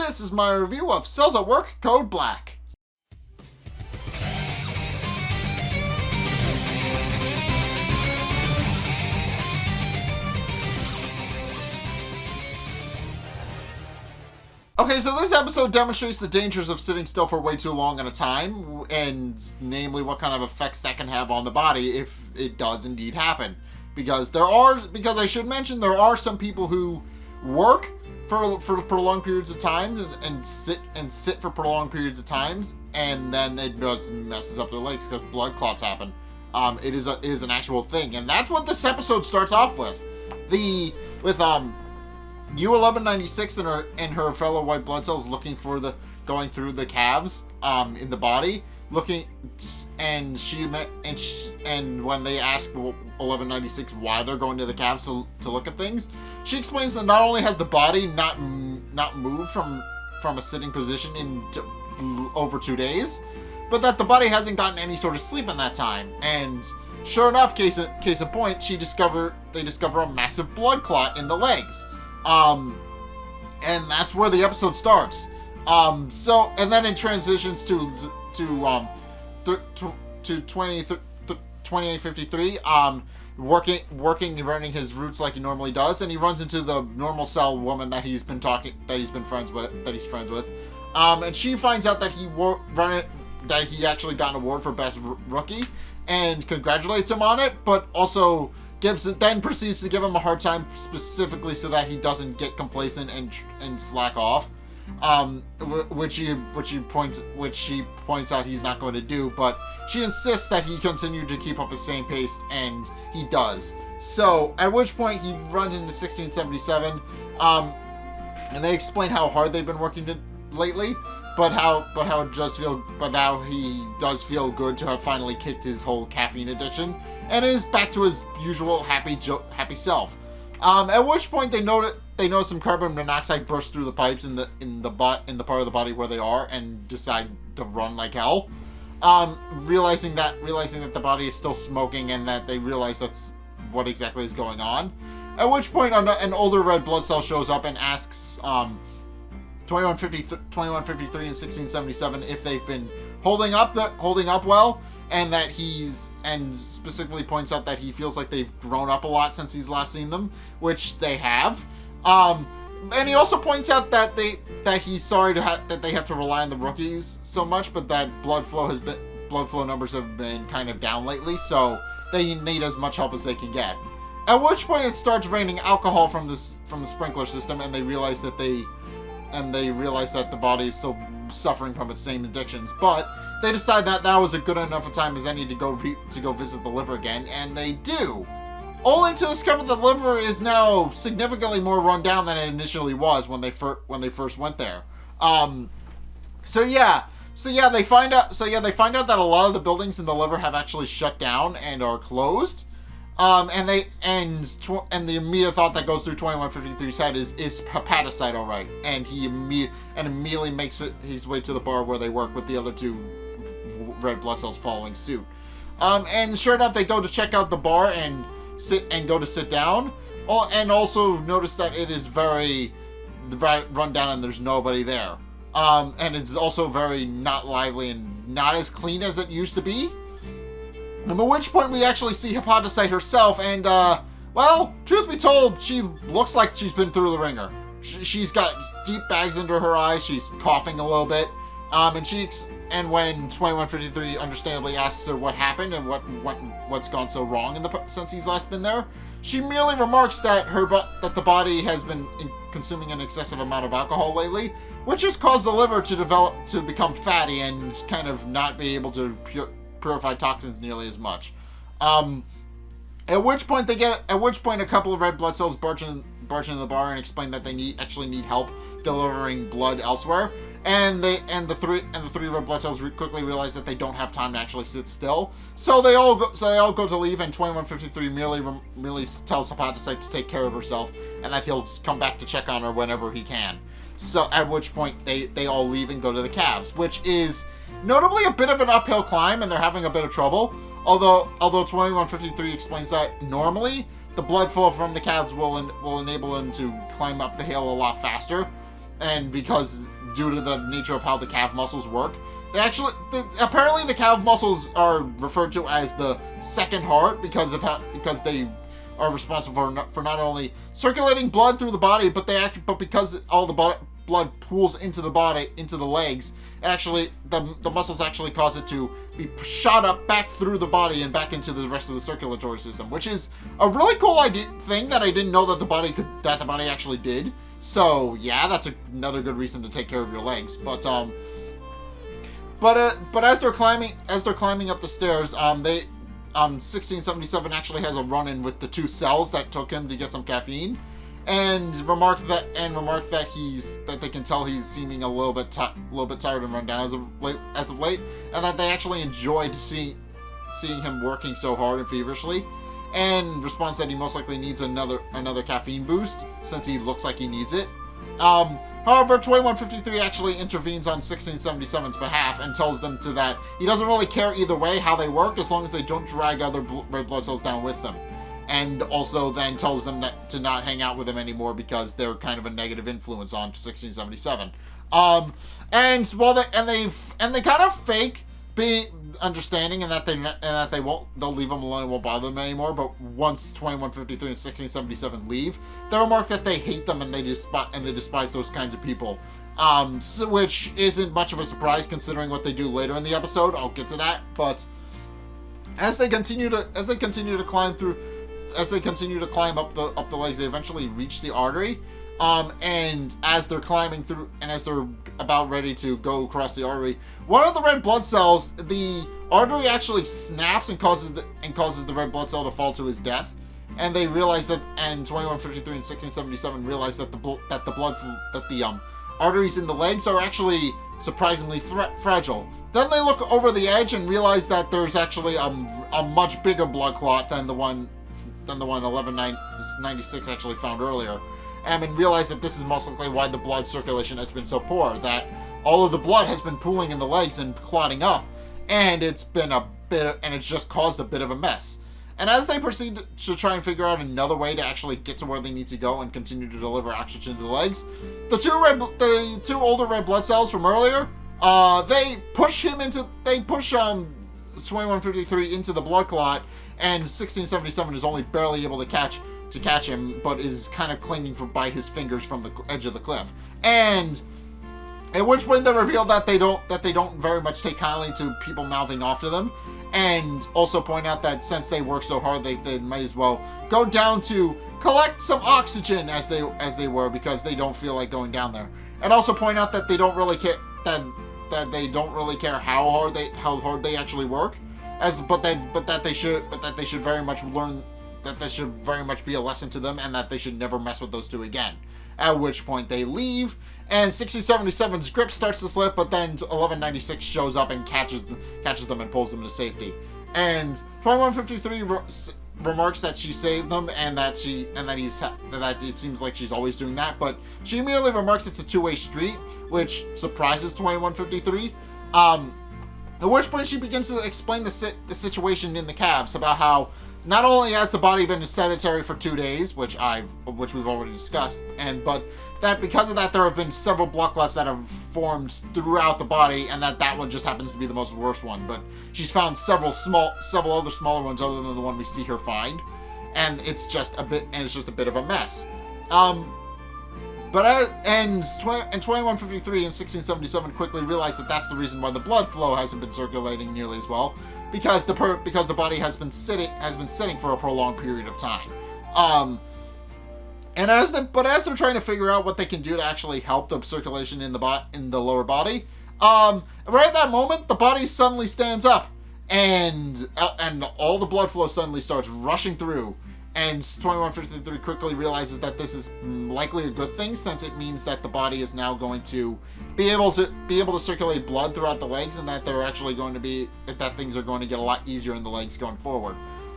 This is my review of Cells at Work Code Black. Okay, so this episode demonstrates the dangers of sitting still for way too long at a time, and namely what kind of effects that can have on the body if it does indeed happen. Because I should mention, there are some people who work for prolonged periods of time and sit for prolonged periods of times, and then it just messes up their legs because blood clots happen. It is an actual thing, and that's what this episode starts off with. U1196 and her fellow white blood cells going through the calves in the body, and when they ask 1196 why they're going to the calves to look at things, she explains that not only has the body not moved from a sitting position in over 2 days, but that the body hasn't gotten any sort of sleep in that time. And sure enough, case in point, they discover a massive blood clot in the legs. And that's where the episode starts. And then it transitions to 2853, running his routes like he normally does, and he runs into the normal cell woman that he's friends with. And she finds out that he actually got an award for best rookie, and congratulates him on it, but also then proceeds to give him a hard time, specifically so that he doesn't get complacent and slack off, which she points out he's not going to do, but she insists that he continue to keep up the same pace, and he does. So at which point he runs into 1677, and they explain how hard they've been working lately, but how he does feel good to have finally kicked his whole caffeine addiction, and is back to his usual happy self. At which point they notice some carbon monoxide burst through the pipes in the part of the body where they are, and decide to run like hell. Realizing that the body is still smoking, and that they realize that's what exactly is going on. At which point an older red blood cell shows up and asks 2153 and 1677 if they've been holding up well, and specifically points out that he feels like they've grown up a lot since he's last seen them, which they have. And he also points out that he's sorry that they have to rely on the rookies so much, but that blood flow numbers have been kind of down lately, so they need as much help as they can get. At which point it starts raining alcohol from the sprinkler system, and they realize that the body is still suffering from its same addictions, but they decide that was a good enough a time as any to go visit the liver again, and they do. Only to discover the liver is now significantly more run down than it initially was when they first went there. So yeah, they find out that a lot of the buildings in the liver have actually shut down and are closed. And the immediate thought that goes through 2153's head is hepatocyte all right? And he immediately makes his way to the bar where they work, with the other two red blood cells following suit. And sure enough, they go to check out the bar and sit down. Oh, and also notice that it is very run down and there's nobody there. And it's also very not lively and not as clean as it used to be. At which point we actually see Hepatocyte herself, and well, truth be told, she looks like she's been through the ringer. She's got deep bags under her eyes, she's coughing a little bit, and when 2153 understandably asks her what happened and what's gone so wrong since he's last been there, she merely remarks that the body has been consuming an excessive amount of alcohol lately, which has caused the liver to become fatty and kind of not be able to purify toxins nearly as much. At which point a couple of red blood cells barge into the bar and explain that they actually need help delivering blood elsewhere. And the three red blood cells quickly realize that they don't have time to actually sit still. So they all go to leave, and 2153 merely tells Hepatocyte to take care of herself, and that he'll come back to check on her whenever he can. So at which point they all leave and go to the Calves, which is notably a bit of an uphill climb, and they're having a bit of trouble. Although 2153 explains that normally the blood flow from the Calves will enable them to climb up the hill a lot faster. and because due to the nature of how the calf muscles work, apparently the calf muscles are referred to as the second heart because they are responsible for not only circulating blood through the body, but because all the blood pools into the body, into the legs, actually the muscles actually cause it to be shot up back through the body and back into the rest of the circulatory system, which is a really cool thing that I didn't know that the body actually did. So yeah, that's another good reason to take care of your legs. But as they're climbing up the stairs, 1677 actually has a run-in with the two cells that took him to get some caffeine, and remarked that they can tell he's seeming a little bit tired and run down as of late, and that they actually enjoyed seeing him working so hard and feverishly, and responds that he most likely needs another caffeine boost since he looks like he needs it. However, 2153 actually intervenes on 1677's behalf and tells them that he doesn't really care either way how they work as long as they don't drag other red blood cells down with them. And also then tells them to not hang out with him anymore because they're kind of a negative influence on 1677. And they kind of fake being understanding and that they'll leave him alone and won't bother them anymore. But once 2153 and 1677 leave, they remark that they hate them and they despise those kinds of people. Which isn't much of a surprise considering what they do later in the episode. I'll get to that, but as they continue to climb up the legs, they eventually reach the artery. And as they're climbing through, and as they're about ready to go across the artery, one of the red blood cells, the artery actually snaps and causes the red blood cell to fall to his death. And they realize that, and 2153 and 1677 realize that the arteries in the legs are actually surprisingly fragile. Then they look over the edge and realize that there's actually a much bigger blood clot than the one 1196 actually found earlier. And realize that this is most likely why the blood circulation has been so poor, that all of the blood has been pooling in the legs and clotting up, and it's just caused a bit of a mess. And as they proceed to try and figure out another way to actually get to where they need to go and continue to deliver oxygen to the legs, the two older red blood cells from earlier, they push 2153 into the blood clot, and 1677 is only barely able to catch him, but is kind of clinging by his fingers from the edge of the cliff. And at which point they reveal that they don't very much take kindly to people mouthing off to them, and also point out that since they work so hard, they might as well go down to collect some oxygen as they were, because they don't feel like going down there. And also point out that they don't really care that they don't really care how hard they actually work, but that they should very much learn that this should very much be a lesson to them, and that they should never mess with those two again. At which point they leave, and 1677's grip starts to slip, but then 1196 shows up and catches them and pulls them to safety. And 2153 remarks that she saved them, and that it seems like she's always doing that, but she immediately remarks it's a two-way street, which surprises 2153. At which point she begins to explain the situation in the Calves about how not only has the body been sedentary for 2 days, which we've already discussed, but that because of that there have been several blood clots that have formed throughout the body, and that one just happens to be the most worst one. But she's found several other smaller ones other than the one we see her find, and it's just a bit of a mess. And 2153 and 1677 quickly realize that that's the reason why the blood flow hasn't been circulating nearly as well. Because the body has been sitting for a prolonged period of time, and as they're trying to figure out what they can do to actually help the circulation in the lower body, right at that moment the body suddenly stands up, and all the blood flow suddenly starts rushing through. And 2153 quickly realizes that this is likely a good thing, since it means that the body is now going to be able to circulate blood throughout the legs, and that things are going to get a lot easier in the legs going forward.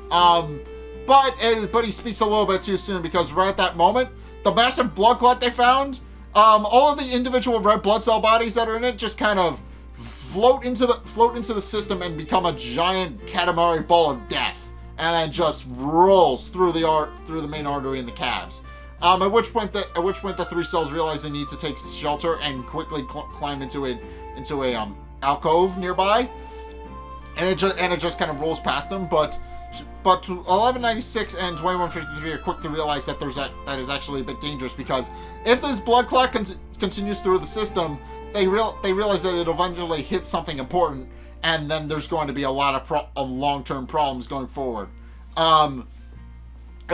But he speaks a little bit too soon, because right at that moment, the massive blood clot they found, all of the individual red blood cell bodies that are in it just kind of float into the system and become a giant Katamari ball of death, and then just rolls through the main artery in the calves. At which point the three cells realize they need to take shelter and quickly climb into a alcove nearby, and it just kind of rolls past them. But 1196 and 2153 are quick to realize that that is actually a bit dangerous, because if this blood clot continues through the system, they realize that it'll eventually hit something important, and then there's going to be a lot of long-term problems going forward. At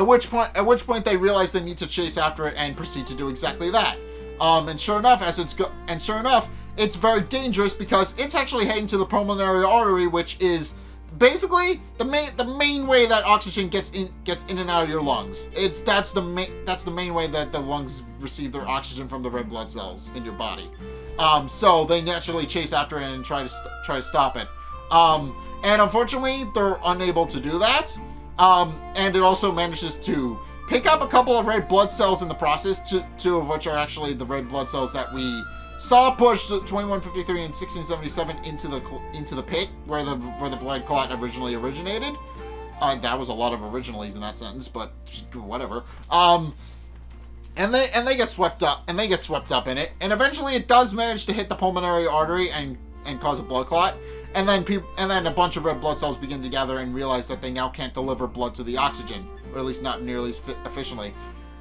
which point they realize they need to chase after it and proceed to do exactly that. And sure enough, it's very dangerous, because it's actually heading to the pulmonary artery, which is basically the main way that oxygen gets in and out of your lungs. That's the main way that the lungs receive their oxygen from the red blood cells in your body. So they naturally chase after it and try to stop it. And unfortunately, they're unable to do that. And it also manages to pick up a couple of red blood cells in the process, two of which are actually the red blood cells that we saw push 2153 and 1677 into the pit where the blood clot originally originated. That was a lot of originalities in that sentence, but whatever. And they get swept up in it, and eventually it does manage to hit the pulmonary artery and cause a blood clot. And then a bunch of red blood cells begin to gather and realize that they now can't deliver blood to the oxygen, or at least not nearly as efficiently.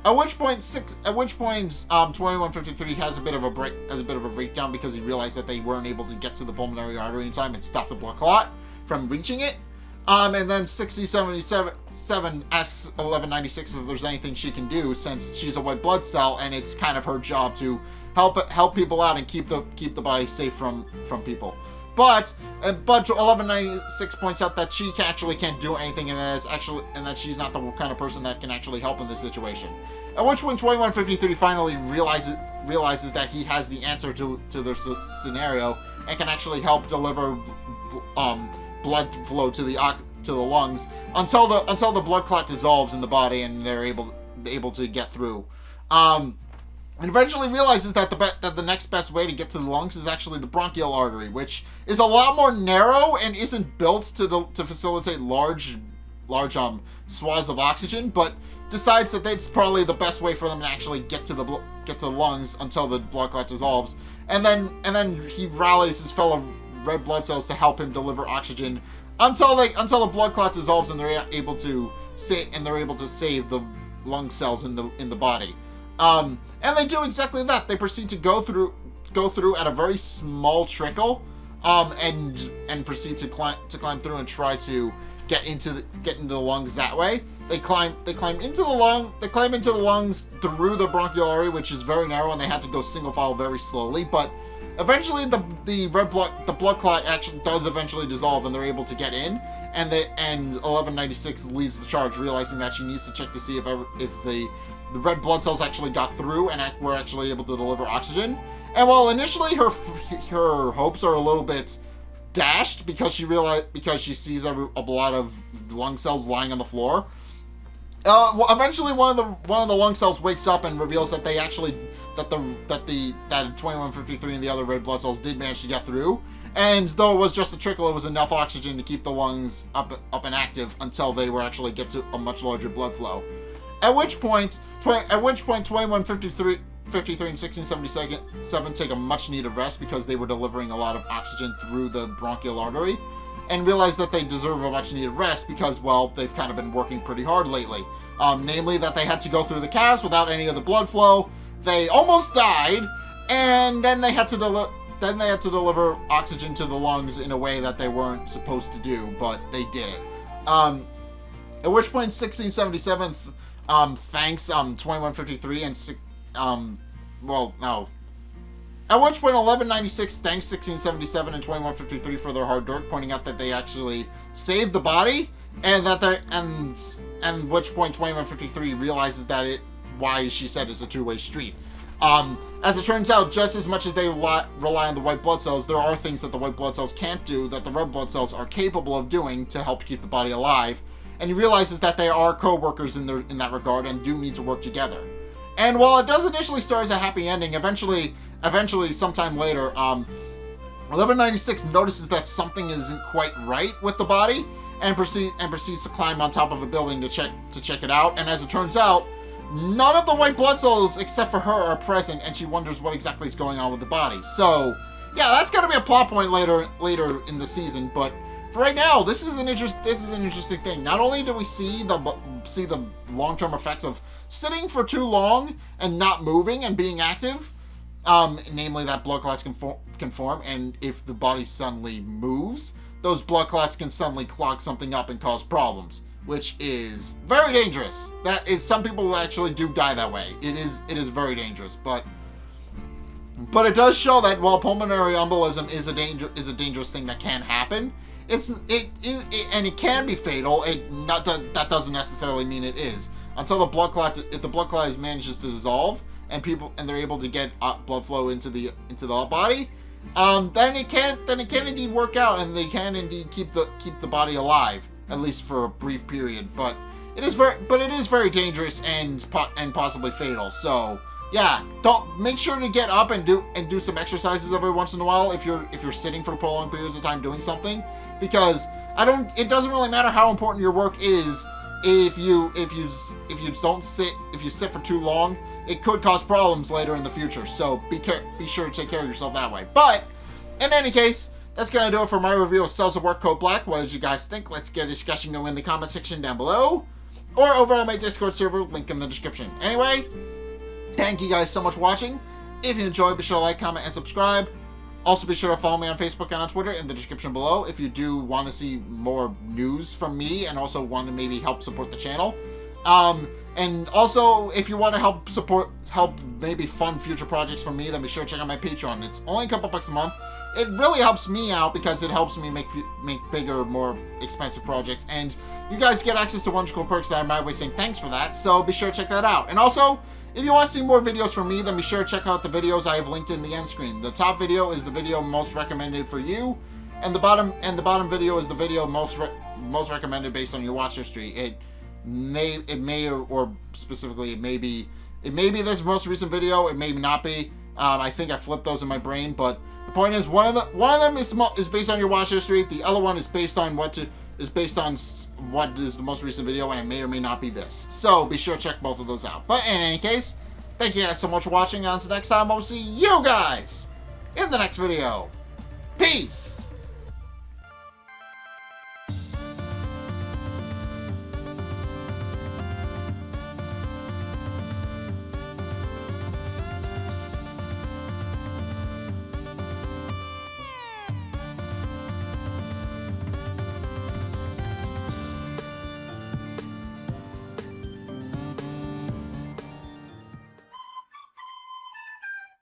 At which point 2153 has a bit of a breakdown, because he realized that they weren't able to get to the pulmonary artery in time and stop the blood clot from reaching it. And then 6077 asks 1196 if there's anything she can do, since she's a white blood cell and it's kind of her job to help people out and keep the body safe from people. But 1196 points out that she actually can't do anything, and that she's not the kind of person that can actually help in this situation. At which point 2153 finally realizes that he has the answer to their scenario and can actually help deliver blood flow to the lungs until the blood clot dissolves in the body and they're able to get through. And eventually realizes that the next best way to get to the lungs is actually the bronchial artery, which is a lot more narrow and isn't built to facilitate large swaths of oxygen, but decides that that's probably the best way for them to actually get to the lungs until the blood clot dissolves. And then he rallies his fellow red blood cells to help him deliver oxygen until the blood clot dissolves and they're able to save the lung cells in the body. And they do exactly that. They proceed to go through at a very small trickle, and proceed to climb through and try to get into the lungs that way. They climb into the lungs through the bronchial artery, which is very narrow, and they have to go single file very slowly. But eventually, the blood clot actually does eventually dissolve, and they're able to get in. And 1196 leads the charge, realizing that she needs to check to see if the red blood cells actually got through and were actually able to deliver oxygen. And while initially her hopes are a little bit dashed because she sees a lot of lung cells lying on the floor, eventually one of the lung cells wakes up and reveals that that 2153 and the other red blood cells did manage to get through. And though it was just a trickle, it was enough oxygen to keep the lungs up and active until they were actually get to a much larger blood flow. At which point 2153 and 1677 take a much needed rest, because they were delivering a lot of oxygen through the bronchial artery, and realize that they deserve a much needed rest because, well, they've kind of been working pretty hard lately. Namely that they had to go through the calves without any of the blood flow. They almost died, and then they had to deliver oxygen to the lungs in a way that they weren't supposed to do, but they did it. At which point 1677 thanks 2153 and At which point 1196 thanks 1677 and 2153 for their hard work, pointing out that they actually saved the body, and which point 2153 realizes that why she said it's a two-way street. As it turns out, just as much as they rely on the white blood cells, there are things that the white blood cells can't do that the red blood cells are capable of doing to help keep the body alive. And he realizes that they are co-workers in that regard and do need to work together. And while it does initially start as a happy ending, eventually, sometime later, 1196 notices that something isn't quite right with the body, and proceeds to climb on top of a building to check it out. And as it turns out, none of the white blood cells except for her are present, and she wonders what exactly is going on with the body. So, yeah, that's gonna be a plot point later in the season. But for right now, this is an interesting thing. Not only do we see the long-term effects of sitting for too long and not moving and being active, namely that blood clots can form, and if the body suddenly moves, those blood clots can suddenly clog something up and cause problems, which is very dangerous. That is, some people actually do die that way. It is very dangerous, but it does show that while pulmonary embolism is a dangerous thing that can happen, and it can be fatal. That doesn't necessarily mean it is, until the blood clot, if the blood clot manages to dissolve and they're able to get blood flow into the body, then it can indeed work out, and they can indeed keep the body alive, at least for a brief period. But it is very dangerous and possibly fatal. So yeah, make sure to get up and do some exercises every once in a while if you're sitting for prolonged periods of time doing something, because it doesn't really matter how important your work is. If you sit for too long, it could cause problems later in the future. So be sure to take care of yourself that way. But in any case, that's gonna do it for my review of Cells of Work Code Black. What did you guys think? Let's get a discussion going in the comment section down below, or over on my Discord server, link in the description. Anyway, thank you guys so much for watching. If you enjoyed, be sure to like, comment, and subscribe. Also, be sure to follow me on Facebook and on Twitter in the description below if you do want to see more news from me and also want to maybe help support the channel. And also, if you want to help maybe fund future projects for me, then be sure to check out my Patreon. It's only a couple bucks a month. It really helps me out because it helps me make bigger, more expensive projects. And you guys get access to wonderful perks that I'm my way saying thanks for that. So be sure to check that out. And also, if you want to see more videos from me, then be sure to check out the videos I have linked in the end screen. The top video is the video most recommended for you, and the bottom video is the video most recommended based on your watch history. It may be this most recent video. It may not be. I think I flipped those in my brain, but the point is one of them is based on your watch history. The other one is based on what is the most recent video, and it may or may not be this. So be sure to check both of those out. But in any case, thank you guys so much for watching. Until next time, I'll see you guys in the next video. Peace!